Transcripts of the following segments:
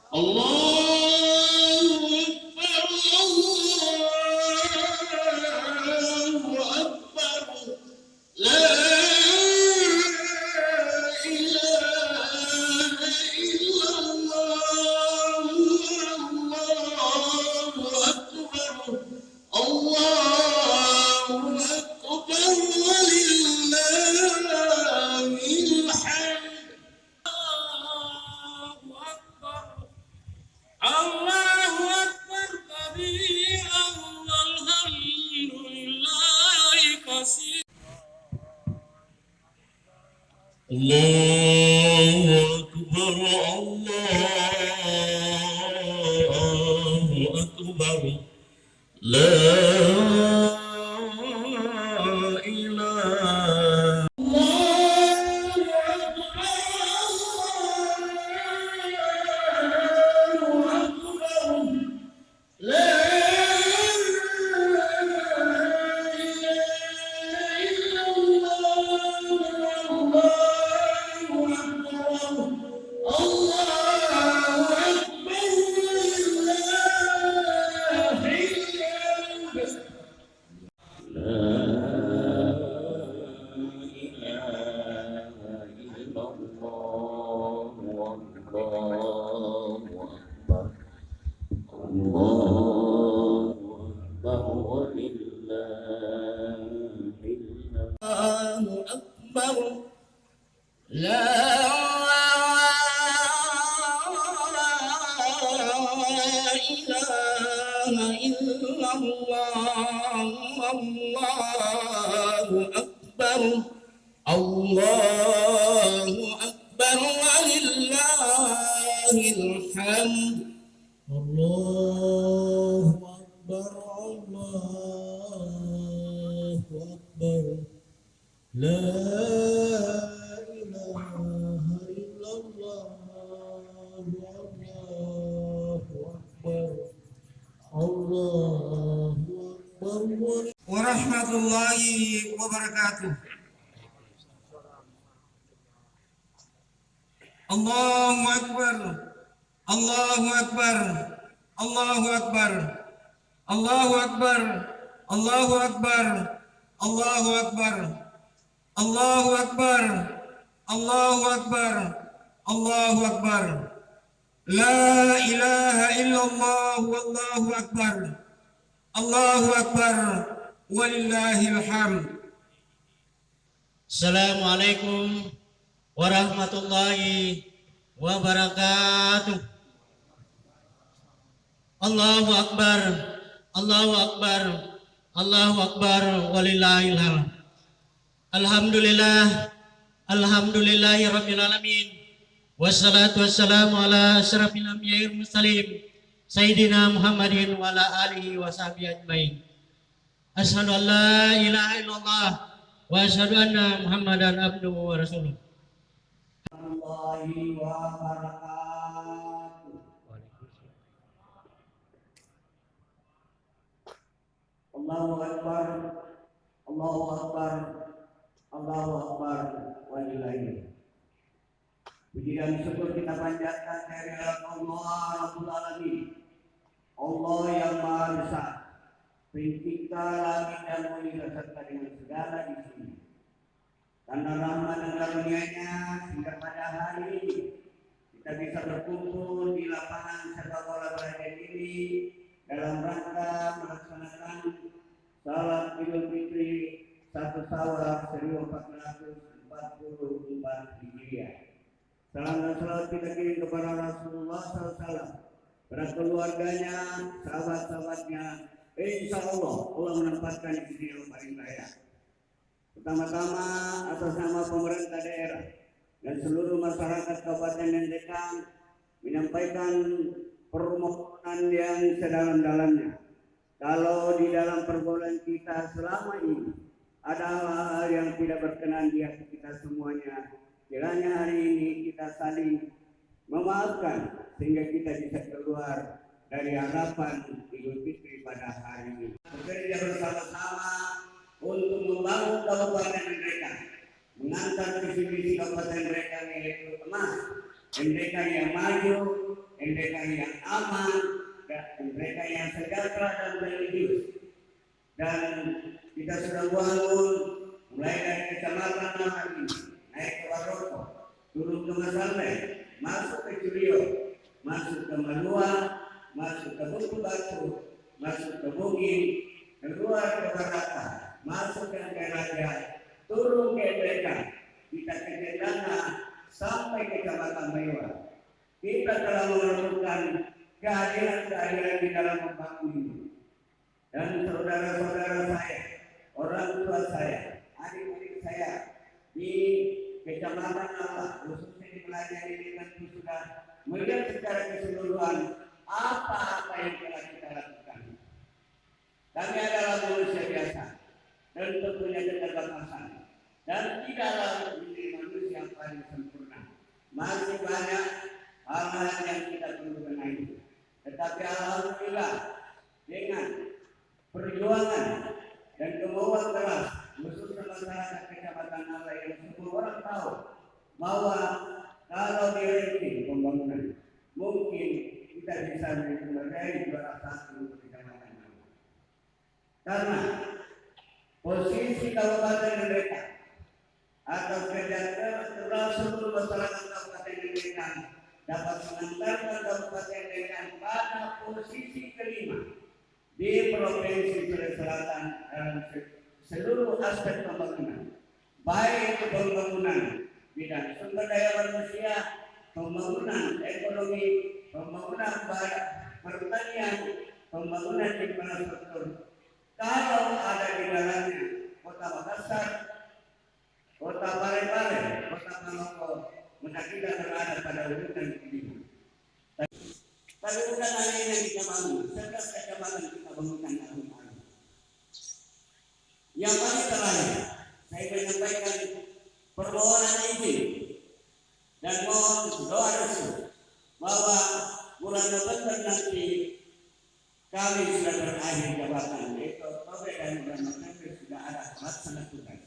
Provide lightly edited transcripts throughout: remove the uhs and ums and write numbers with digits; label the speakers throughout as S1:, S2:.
S1: الله أكبر الله أكبر لا إله إلا الله الله أكبر الله أكبر ولله الحمد الله أكبر كبيرا والحمد لله كثيرا الله أكبر الله أكبر لا إله الله أكبر ولله الحمد الله أكبر الله أكبر لا إله إلا الله الله أكبر الله أكبر ورحمة الله وبركاته. الله أكبر الله أكبر الله أكبر الله أكبر الله أكبر الله أكبر الله أكبر الله أكبر الله أكبر لا إله إلا الله والله أكبر الله أكبر ولله الحمد. Assalamualaikum warahmatullahi wabarakatuh. Allahu Akbar, Allahu Akbar, Allahu Akbar, walillahil hamd. Alhamdulillah, alhamdulillahi rabbil alamin. Wassalatu wassalamu ala asyrafil anbiya'i wal mursalin Sayyidina Muhammadin wa ala alihi wa sahbihi ajmain. Asyhadu an la ilaha illallah wa asyhadu anna Muhammadan abduhu wa rasuluh.
S2: Warahmatullahi wabarakatuh. Allahu Akbar, Allahu Akbar, Allahu Akbar, walillahil. Puji dan syukur kita panjatkan kehadirat Allah Rabbul Alamin, Allah yang Maha Besar, pencipta langit dan bumi beserta dengan segala isinya. Karena rahmat dan karunia-Nya sehingga pada hari ini kita bisa berkumpul di lapangan sepak bola Braga ini dalam rangka melaksanakan salat Idul Fitri 1 Syawal 1444 Hijriah. Salam dan salawat kita kirim kepada Rasulullah SAW, para keluarganya, sahabat-sahabatnya. Insya Allah menempatkan di yang paling layak. Pertama-tama atas nama pemerintah daerah dan seluruh masyarakat Kabupaten Dendekang menyampaikan permohonan yang sedalam-dalamnya. Kalau di dalam pergaulan kita selama ini ada hal-hal yang tidak berkenan di hati kita semuanya, kiranya hari ini kita saling memaafkan sehingga kita bisa keluar dari harapan Idul Fitri pada hari ini. Bekerja bersama-sama untuk membangun kabupaten mereka, mengantar visi-visi kabupaten mereka yaitu emas, mereka yang maju, mereka yang aman, dan mereka yang sejahtera dan religius. Dan kita sudah bangun mulai dari kecamatan Namari, naik ke Waroko, turun ke Masaleh, masuk ke Curio, masuk ke Malua, masuk ke Buku Batu, masuk ke Bugin, keluar ke Baraka, masuk ke Raja, turun ke mereka, kita ke Jendana sampai ke Kecamatan Maiwa. Kita telah menemukan kehadiran-kehadiran di dalam membangun ini. Dan saudara-saudara saya, orang tua saya, adik-adik saya di Kecamatan Allah, khususnya di Melayani dengan sudah melihat secara keseluruhan apa-apa yang telah kita lakukan. Kami adalah manusia biasa dan tentunya keterbatasan dan tidaklah menjadi manusia yang paling sempurna. Masih banyak hal-hal yang kita perlu benahi. Tetapi alhamdulillah dengan perjuangan dan kemauan keras khususnya masyarakat Kecamatan Allah yang semua orang tahu bahwa kalau direvisi pembangunan mungkin kita bisa menjadi juara satu untuk Kecamatan Allah. Karena posisi kabupaten mereka atau kerja keras seluruh masyarakat kabupaten mereka dapat mengantarkan kabupaten mereka pada posisi kelima di Provinsi Sulawesi Selatan dalam seluruh aspek pembangunan, baik itu pembangunan bidang sumber daya manusia, pembangunan ekonomi, pembangunan pertanian, pembangunan infrastruktur. Kalau ada di dalamnya Kota Makassar, Kota Parepare, Kota Maluku, maka kita berada pada urutan kelima. Tapi bukan hanya yang kita bangun, 11 kecamatan kita bangunkan tahun-tahun. Yang paling terakhir, saya menyampaikan permohonan izin dan mohon doa restu bahwa bulan November nanti kami sudah berakhir jabatan, yaitu Oktober dan bulan November sudah ada pelaksana tugas.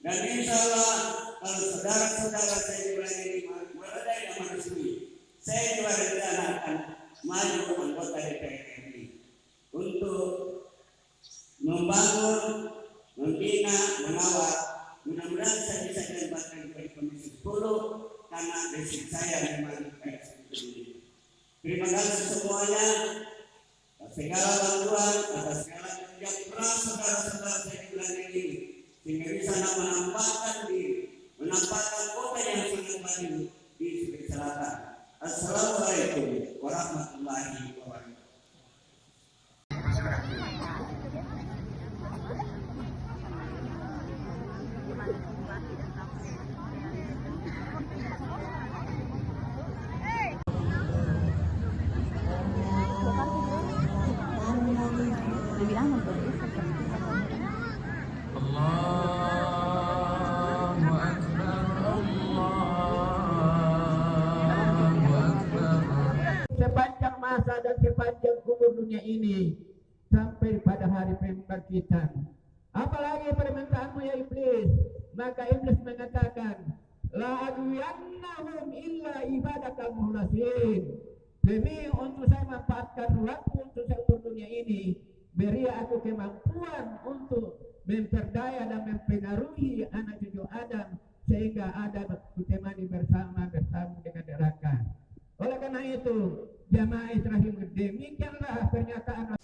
S2: Dan insya Allah kalau saudara-saudara saya di bulan ini berada yang merestui, saya juga rencanakan maju anggota DPR RI untuk membangun, membina, mengawal. Mudah-mudahan saya bisa menempatkan di Komisi 10 karena basic saya memang seperti ini. Terima kasih semuanya atas segala bantuan, atas segala kerja keras saudara-saudara saya di bulan ini sehingga bisa menampakkan kota yang sangat maju di Sulawesi Selatan. Assalamualaikum warahmatullahi wabarakatuh.
S3: Sepanjang masa dan sepanjang umur dunia ini sampai pada hari pembangkitan. Apalagi permintaanmu ya iblis, maka iblis mengatakan la adwiyannahum illa ibadakal mukhlasin. Demi untuk saya manfaatkan waktu untuk seumur dunia ini, beri aku kemampuan untuk memperdaya dan mempengaruhi anak cucu Adam sehingga Adam kutemani bersama dengan neraka. Oleh karena itu, jamaah Israhim, demikianlah pernyataan